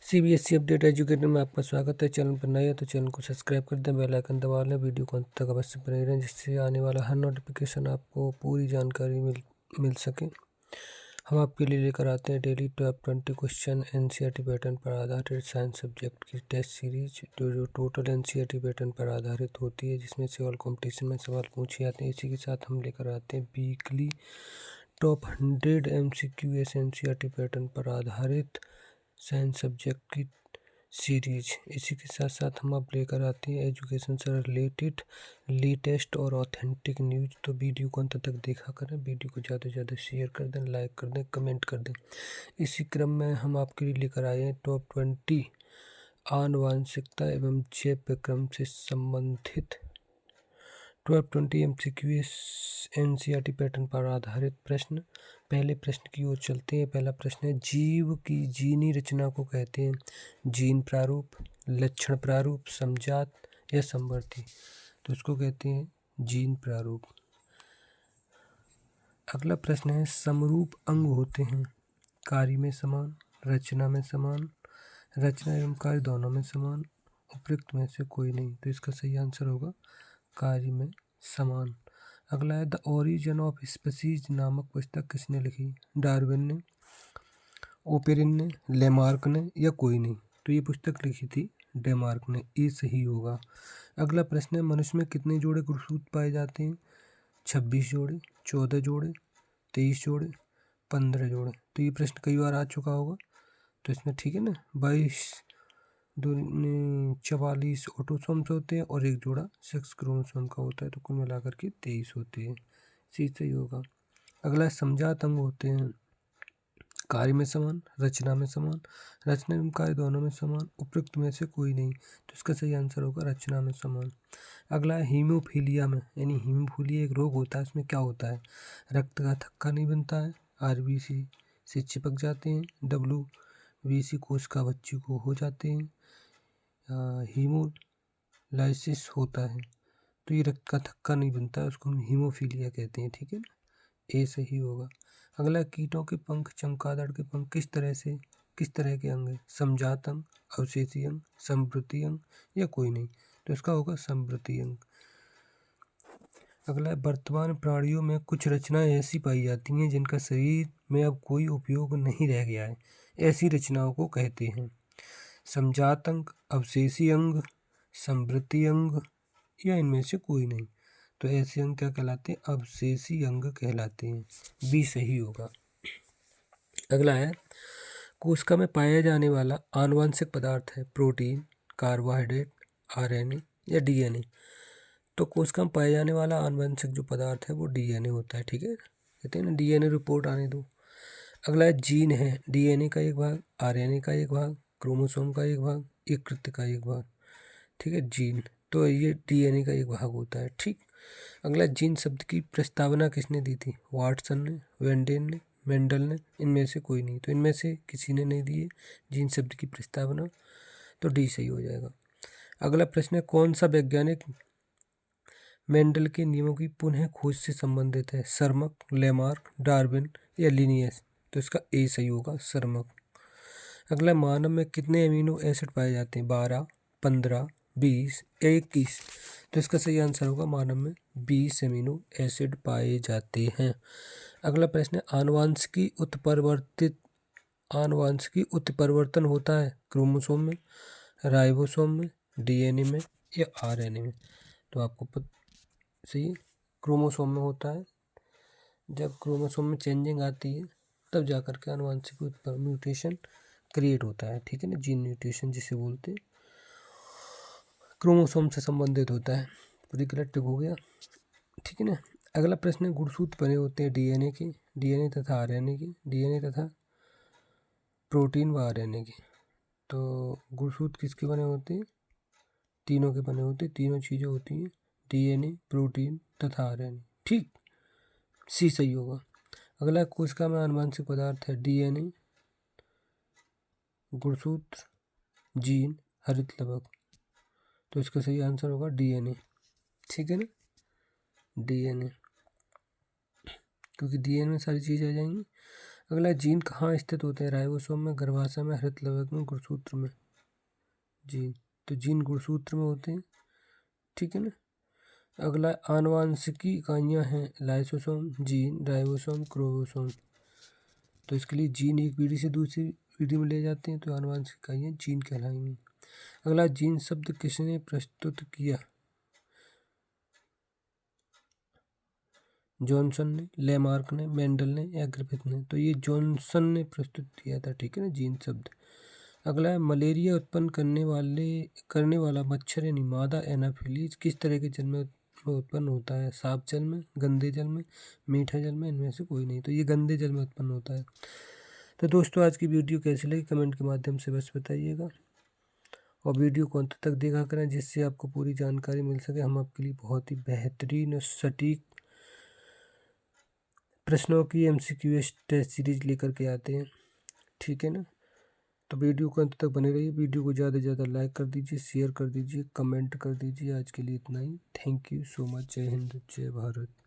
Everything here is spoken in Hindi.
सीबीएसई अपडेट एजुकेटर में आपका स्वागत है। चैनल पर नए हैं तो चैनल को सब्सक्राइब कर दें, बेल आइकन दबा लें, वीडियो को अंत तक अवश्य बने रहें जिससे आने वाला हर नोटिफिकेशन आपको पूरी जानकारी मिल सके। हम आपके लिए लेकर आते हैं daily top 20 question NCERT pattern पर आधारित साइंस सब्जेक्ट की टेस्ट सीरीज जो टोटल एनसीईआरटी पैटर्न पर आधारित होती है, जिसमें से ऑल कॉम्पिटिशन में सवाल पूछे जाते हैं। इसी के साथ हम लेकर आते हैं weekly top 100 MCQ NCERT pattern पर आधारित साइंस सब्जेक्ट की सीरीज। इसी के साथ साथ हम अब लेकर आते हैं एजुकेशन से रिलेटेड लेटेस्ट और ऑथेंटिक न्यूज़। तो वीडियो को अंत तक देखा करें, वीडियो को ज़्यादा से ज़्यादा शेयर कर दें, लाइक कर दें, कमेंट कर दें। इसी क्रम में हम आपके लिए लेकर आए हैं टॉप 20 आनुवांशिकता एवं जैव विक्रम से संबंधित 1220 MCQ एनसीईआरटी पैटर्न पर आधारित प्रश्न। पहले प्रश्न की ओर चलते हैं। पहला प्रश्न है, जीव की जीनी रचना को कहते हैं जीन प्रारूप, लक्षण प्रारूप, समजात या समवर्ती। तो इसको कहते हैं जीन प्रारूप। अगला प्रश्न है, समरूप अंग होते हैं कार्य में समान, रचना में समान, रचना एवं कार्य दोनों में समान, उपयुक्त में से कोई नहीं। तो इसका सही आंसर होगा कार्य में समान। अगला है, द ओरिजिन ऑफ स्पीसीज नामक पुस्तक किसने लिखी? डार्विन ने, ओपेरिन ने, लेमार्क ने या कोई नहीं। तो ये पुस्तक लिखी थी डेमार्क ने। ये सही होगा। अगला प्रश्न है, मनुष्य में कितने जोड़े गुणसूत्र पाए जाते हैं? 26 जोड़े, 14 जोड़े, 23 जोड़े, 15 जोड़े। तो ये प्रश्न कई बार आ चुका होगा, तो इसमें ठीक है ना, 22 44 ऑटोसोम्स होते हैं और एक जोड़ा सेक्स क्रोमोसोम का होता है, तो कुल मिलाकर के 23 होते हैं। सही होगा। अगला समजात अंग होते हैं कार्य में समान, रचना में समान, रचना एवं कार्य दोनों में समान, उपयुक्त में से कोई नहीं। तो इसका सही आंसर होगा रचना में समान। अगला है, हीमोफीलिया में, यानी हीमोफीलिया एक रोग होता है, इसमें क्या होता है? रक्त का थक्का नहीं बनता है, आरबीसी से चिपक जाते हैं, डब्ल्यूबीसी कोशिका बच्ची को हो जाते हैं, हीमोलाइसिस होता है। तो ये रक्त का थक्का नहीं बनता है, उसको हम हीमोफीलिया कहते हैं। ठीक है ना, ए सही होगा। अगला, कीटों के पंख, चमगादड़ के पंख किस तरह के अंग है? समजात अंग, अवशेषी अंग, संवृत्ति अंग या कोई नहीं। तो इसका होगा संवृत्ति अंग। अगला, वर्तमान प्राणियों में कुछ रचनाएं ऐसी पाई जाती हैं जिनका शरीर में अब कोई उपयोग नहीं रह गया है, ऐसी रचनाओं को कहते हैं समजात अंग, अवशेषी अंग, संवृत्ति अंग या इनमें से कोई नहीं। तो ऐसे अंग क्या कहलाते हैं? अवशेषी अंग कहलाते हैं। बी सही होगा। अगला है, कोशिका में पाया जाने वाला आनुवांशिक पदार्थ है प्रोटीन, कार्बोहाइड्रेट, आरएनए या डीएनए। तो कोशिका में पाया जाने वाला आनुवंशिक जो पदार्थ है वो डीएनए होता है। ठीक है, कहते हैं ना डीएनए रिपोर्ट आने दो। अगला है, जीन है डीएनए का एक भाग, आरएनए का एक भाग, क्रोमोसोम का एक भाग, यकृत का एक भाग। ठीक है, जीन तो ये डीएनए का एक भाग होता है। ठीक। अगला, जीन शब्द की प्रस्तावना किसने दी थी? वाटसन ने, वेंडेन ने, मेंडल ने, इनमें से कोई नहीं। तो इनमें से किसी ने नहीं दी है जीन शब्द की प्रस्तावना, तो डी सही हो जाएगा। अगला प्रश्न है, कौन सा वैज्ञानिक मेंडल के नियमों की पुनः खोज से संबंधित है? सरमक, लेमार्क, डार्विन या लिनियस। तो इसका ए सही होगा, सरमक। अगला, मानव में कितने अमीनो एसिड पाए जाते हैं? 12, 15, 20 या 21। तो इसका सही आंसर होगा मानव में 20 अमीनो एसिड पाए जाते हैं। अगला प्रश्न है, आनुवांशिकी उत्परिवर्तन होता है क्रोमोसोम में, राइबोसोम में, डीएनए में या आरएनए में। तो आपको सही है, क्रोमोसोम में होता है। जब क्रोमोसोम में चेंजिंग आती है तब जाकर के आनुवांशिक म्यूटेशन क्रिएट होता है। ठीक है ना, जीन म्यूटेशन जिसे बोलते हैं, क्रोमोसोम से संबंधित होता है। पूरी करेक्ट हो गया। ठीक है ना। अगला प्रश्न है, गुणसूत्र बने होते हैं डीएनए के, डीएनए तथा आरएनए के, डीएनए तथा प्रोटीन व आरएनए के। तो गुणसूत्र किसके बने होते हैं? तीनों के बने होते हैं। तीनों चीज़ें होती हैं डीएनए, प्रोटीन तथा आरएनए। ठीक, सी सही होगा। अगला, कोशिका में आनुवंशिक पदार्थ है डीएनए, गुणसूत्र, जीन, हरित लवक। तो इसका सही आंसर होगा डीएनए। ठीक है ना, डीएनए, क्योंकि डीएनए में सारी चीज़ें आ जाएंगी। अगला, जीन कहाँ स्थित होते हैं? राइबोसोम में, गर्भाशय में, हृदय में, गुणसूत्र में। जी, तो जीन गुणसूत्र में होते हैं, ठीक है ना। अगला, आनुवांशिकी इकाइयाँ हैं लाइसोसोम, जीन, राइबोसोम, क्रोमोसोम। तो इसके लिए जीन एक पीढ़ी से दूसरी पीढ़ी में ले जाते हैं, तो आनुवांशिक इकाइयाँ जीन कहलाएंगी। अगला, जीन शब्द किसने प्रस्तुत किया? जॉनसन ने, लेमार्क ने, मेंडल ने या ग्रिफिथ ने? तो ये जॉनसन ने प्रस्तुत किया था, ठीक है ना, जीन शब्द। अगला, मलेरिया उत्पन्न करने वाला मच्छर यानी मादा एनाफिलीज किस तरह के जल में उत्पन्न होता है? साफ जल में, गंदे जल में, मीठे जल में, इनमें से कोई नहीं। तो ये गंदे जल में उत्पन्न होता है। तो दोस्तों, आज की वीडियो कैसी लगी कमेंट के माध्यम से बस बताइएगा, और वीडियो को अंत तक देखा करें जिससे आपको पूरी जानकारी मिल सके। हम आपके लिए बहुत ही बेहतरीन और सटीक प्रश्नों की MCQ टेस्ट सीरीज लेकर के आते हैं, ठीक है ना। तो वीडियो को अंत तक बने रहिए। वीडियो को ज़्यादा से ज़्यादा लाइक कर दीजिए, शेयर कर दीजिए, कमेंट कर दीजिए। आज के लिए इतना ही। Thank you so much. जय हिंद, जय भारत।